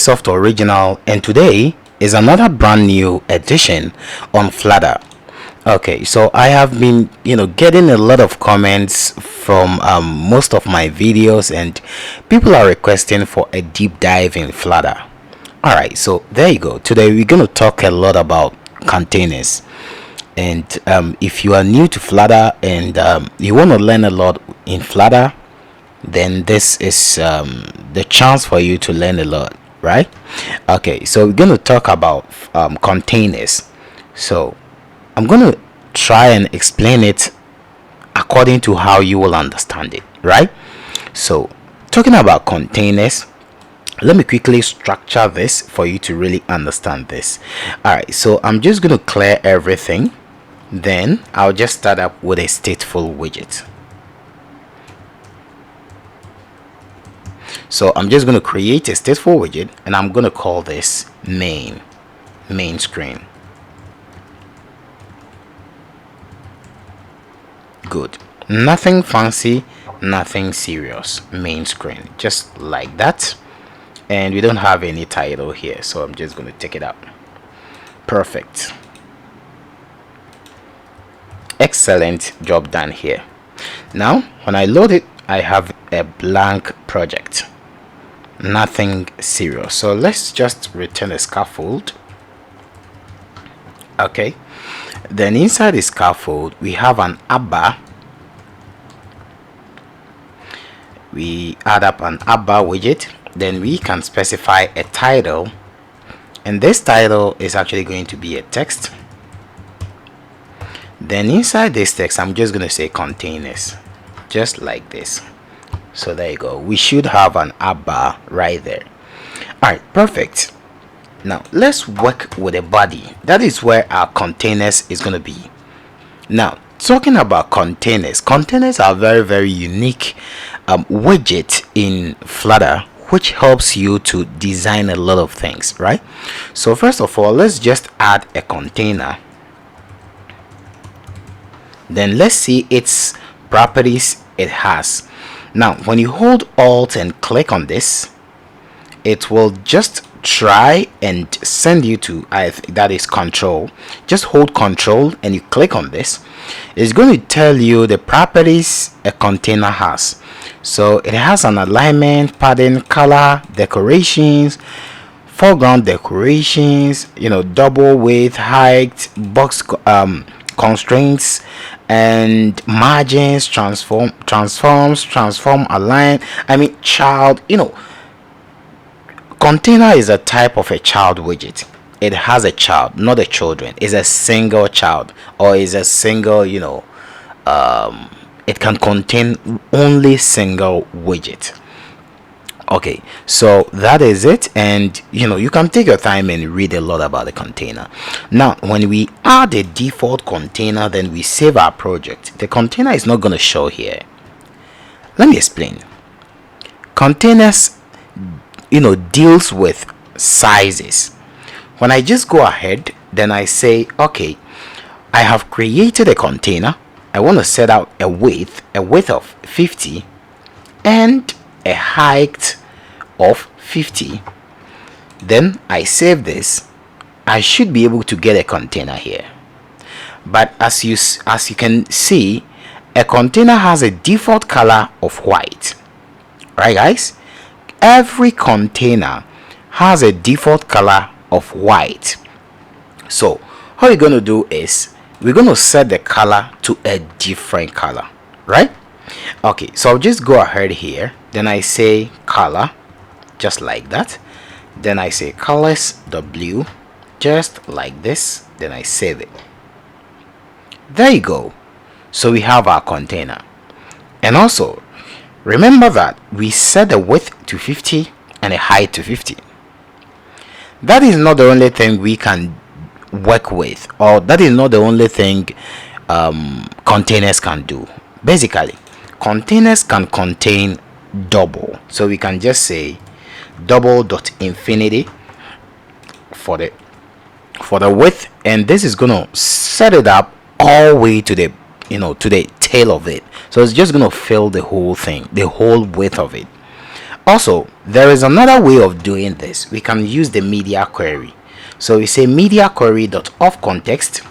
Soft Original, and today is another brand new edition on Flutter. Okay, so I have been getting a lot of comments from most of my videos, and people are requesting for a deep dive in Flutter. Alright, so there you go. Today we're going to talk a lot about containers, and if you are new to Flutter and you want to learn a lot in Flutter, then this is the chance for you to learn a lot, right? Okay, so we're going to talk about containers. So I'm going to try and explain it according to how you will understand it, right? So talking about containers, let me quickly structure this for you to really understand this. All right, so I'm just going to clear everything, then I'll just start up with a stateful widget. So I'm just going to create a stateful widget, and I'm going to call this main screen. Good, nothing fancy, nothing serious. Main screen, just like that. And we don't have any title here, so I'm just going to take it out. Perfect, excellent job done here. Now when I load it, I have a blank project, nothing serious. So let's just return a scaffold. Okay, then inside the scaffold we have an abba. We add up an abba widget, then we can specify a title, and this title is actually going to be a text. Then inside this text I'm just going to say containers, just like this. So there you go, we should have an abba right there. All right, perfect. Now let's work with a body. That is where our containers is going to be. Now talking about containers are very unique widget in Flutter, which helps you to design a lot of things, right? So first of all, let's just add a container, then let's see its properties it has. Now when you hold Alt and click on this, it will just try and send you to that is Control. Just hold Control and you click on this. It's going to tell you the properties a container has. So it has an alignment, padding, color, decorations, foreground decorations, double width, height, box constraints, and margins, transform, align. I mean, child. Container is a type of a child widget. It has a child, not a children. It's a single child, or is a single, it can contain only single widget. Okay, so that is it, and you can take your time and read a lot about the container. Now when we add a default container, then we save our project, the container is not going to show here. Let me explain. Containers deals with sizes. When I just go ahead, then I say, okay, I have created a container. I want to set out a width of 50 and a height of 50. Then I save this. I should be able to get a container here. But as you can see, a container has a default color of white. Right, guys? Every container has a default color of white. So what we're going to do is we're going to set the color to a different color, right? Okay, so I'll just go ahead here, then I say color, just like that. Then I say colors W, just like this. Then I save it. There you go. So we have our container. And also remember that we set the width to 50 and a height to 50. That is not the only thing we can work with, or that is not the only thing containers can do. Basically, containers can contain double. So we can just say double.infinity for the width, and this is gonna set it up all the way to the to the tail of it. So it's just gonna fill the whole thing, the whole width of it. Also, there is another way of doing this. We can use the media query. So we say media query dot of context,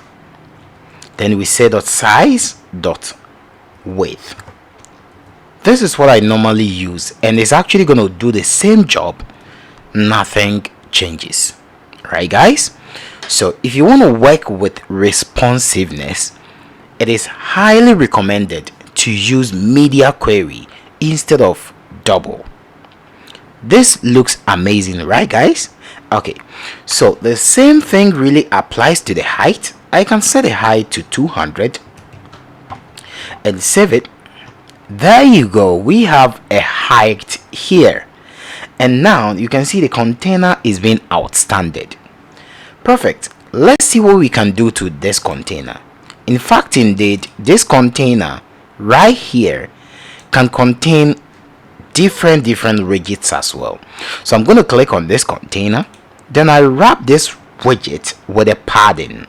then we say dot size dot width. This is what I normally use, and it's actually going to do the same job. Nothing changes, right guys? So if you want to work with responsiveness, it is highly recommended to use media query instead of double. This looks amazing, right guys? Okay, so the same thing really applies to the height. I can set the height to 200 and save it. There you go, we have a height here, and now you can see the container is being outstanded. Perfect. Let's see what we can do to this container. In fact, indeed, this container right here can contain different widgets as well. So I'm going to click on this container, then I wrap this widget with a padding.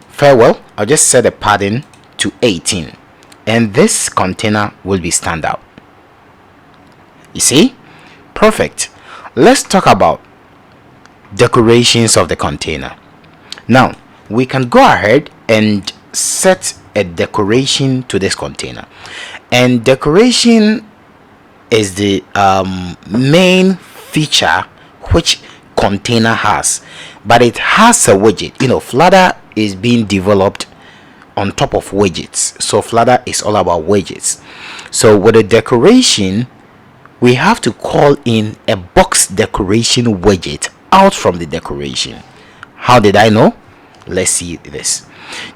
Farewell, I'll just set the padding to 18, and this container will be standout. You see? Perfect. Let's talk about decorations of the container. Now we can go ahead and set a decoration to this container, and decoration is the main feature which container has, but it has a widget. You know, Flutter is being developed on top of widgets, so Flutter is all about widgets. So with a decoration, we have to call in a box decoration widget out from the decoration. How did I know? Let's see this.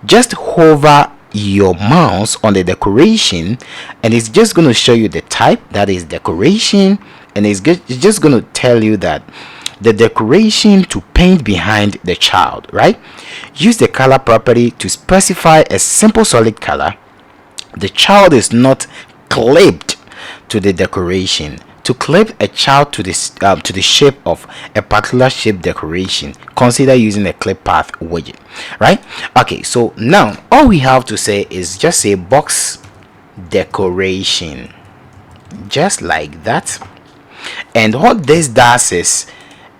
Just hover your mouse on the decoration, and it's just going to show you the type, that is decoration, and it's just going to tell you that the decoration to paint behind the child, right? Use the color property to specify a simple solid color. The child is not clipped to the decoration. To clip a child to the shape of a particular shape decoration, consider using a clip path widget, right? Okay, so now all we have to say is just say box decoration, just like that. And what this does is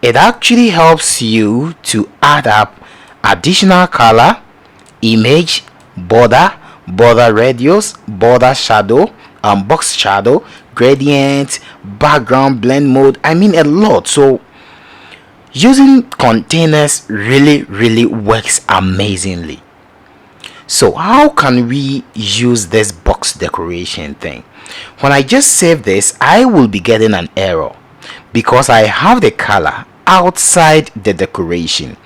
it actually helps you to add up additional color, image, border radius, border shadow, box shadow, gradient, background, blend mode. I mean, a lot. So using containers really works amazingly. So how can we use this box decoration thing? When I just save this, I will be getting an error because I have the color outside the decoration.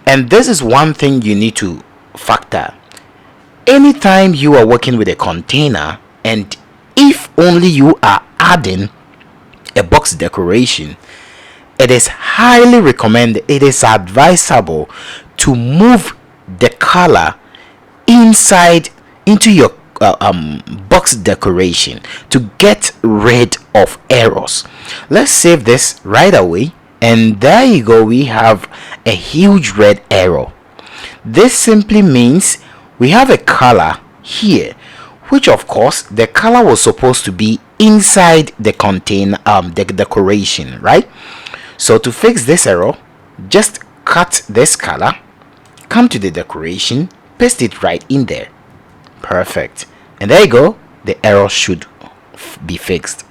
And this is one thing you need to factor anytime you are working with a container, and if only you are adding a box decoration, it is highly recommended, it is advisable to move the color inside into your box decoration to get rid of errors. Let's save this right away, and there you go, we have a huge red error. This simply means we have a color here, which of course the color was supposed to be inside the container, the decoration, right? So to fix this error, just cut this color, come to the decoration, paste it right in there. Perfect. And there you go, the error should be fixed.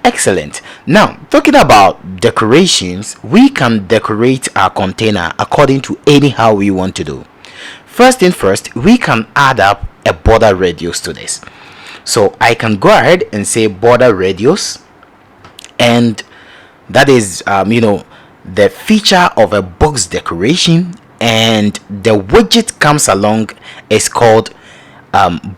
Excellent. Now talking about decorations, we can decorate our container according to anyhow we want to do. First thing first, we can add up a border radius to this. So I can go ahead and say border radius, and that is the feature of a box decoration, and the widget comes along is called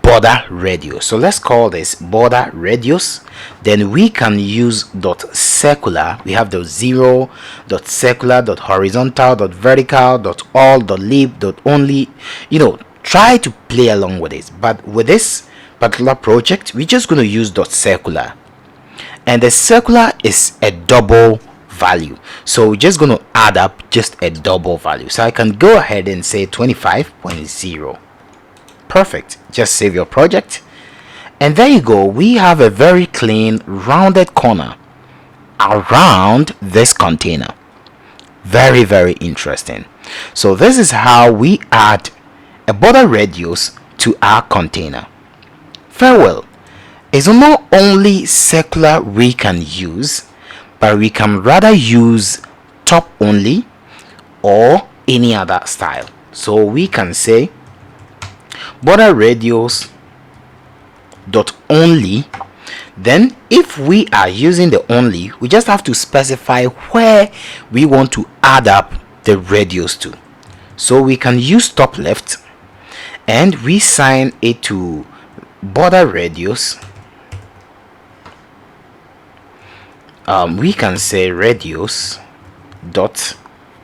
border radius. So let's call this border radius. Then we can use dot circular. We have the 0 dot circular dot horizontal dot vertical dot all dot leave dot only. Try to play along with it, but with this particular project we're just going to use dot circular, and the circular is a double value, so we're just going to add up just a double value. So I can go ahead and say 25.0. Perfect. Just save your project, And there you go, we have a very clean rounded corner around this container. Very, very interesting. So this is how we add a border radius to our container. Farewell. It's not only circular we can use, but we can rather use top only or any other style. So we can say border radius dot only. Then if we are using the only, we just have to specify where we want to add up the radius to. So we can use top left and we assign it to border radius. We can say radius dot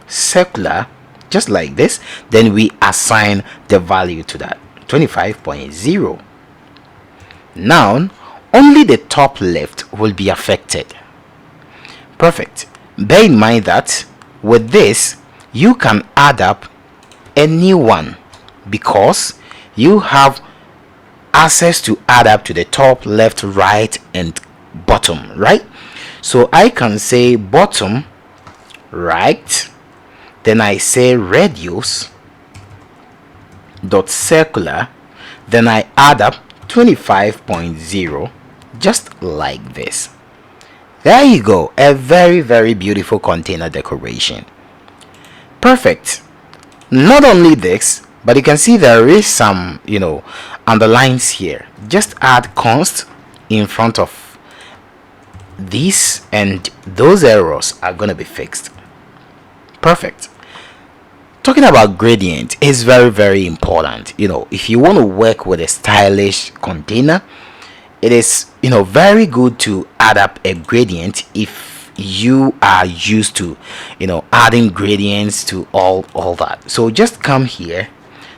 circular, just like this. Then we assign the value to that, 25.0. Now only the top left will be affected. Perfect. Bear in mind that with this you can add up a new one because you have access to add up to the top, left, right, and bottom, right? So I can say bottom right, then I say radius dot circular, then I add up 25.0, just like this. There you go, a very, very beautiful container decoration. Perfect. Not only this, but you can see there is some underlines here. Just add const in front of these and those errors are going to be fixed. Perfect. Talking about gradient is very, very important. If you want to work with a stylish container, it is very good to add up a gradient if you are used to adding gradients to all that. So just come here,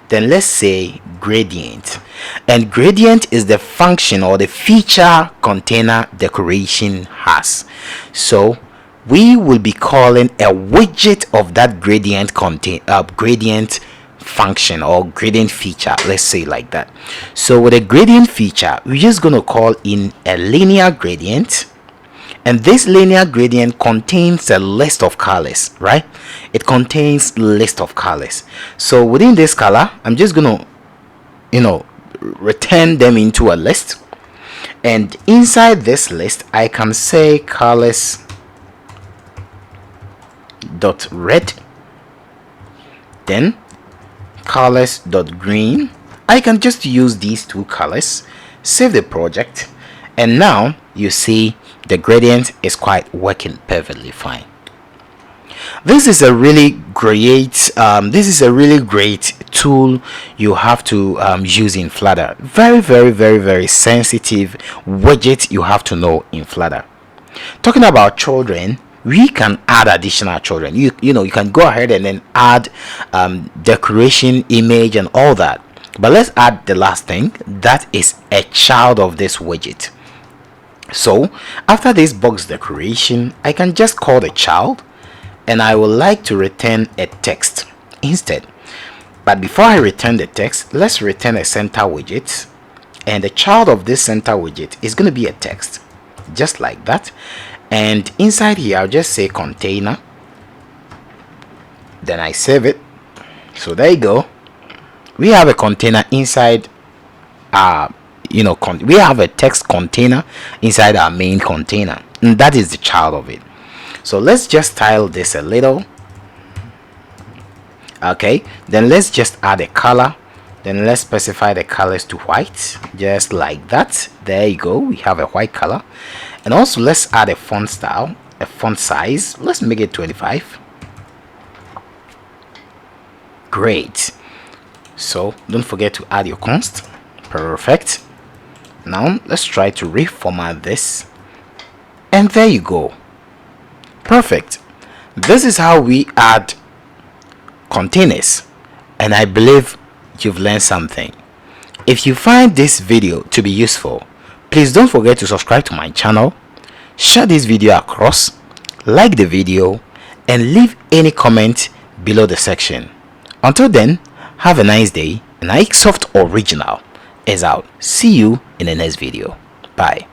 then let's say gradient, and gradient is the function or the feature container decoration has. So we will be calling a widget of that gradient gradient function or gradient feature, let's say like that. So with a gradient feature, we're just going to call in a linear gradient, and this linear gradient contains a list of colors, right? It contains list of colors. So within this color, I'm just going to return them into a list, and inside this list I can say colors dot red, then colors dot green. I can just use these two colors, save the project, and now you see the gradient is quite working perfectly fine. This is a really great tool you have to use in Flutter. Very, very, very, very sensitive widget you have to know in Flutter. Talking about children, we can add additional children. You can go ahead and then add decoration, image, and all that. But let's add the last thing, that is a child of this widget. So after this box decoration, I can just call the child, and I would like to return a text instead. But before I return the text, let's return a center widget, and the child of this center widget is going to be a text, just like that. And inside here I'll just say container, then I save it. So there you go, we have a container inside we have a text container inside our main container, and that is the child of it. So let's just style this a little. Okay, then let's just add a color, then let's specify the colors to white, just like that. There you go, we have a white color. And also let's add a font style, a font size, let's make it 25. Great. So don't forget to add your const. Perfect. Now let's try to reformat this, and there you go. Perfect. This is how we add containers, and I believe you've learned something. If you find this video to be useful, please don't forget to subscribe to my channel, share this video across, like the video, and leave any comment below the section. Until then, have a nice day. Nikesoft Original is out. See you in the next video. Bye.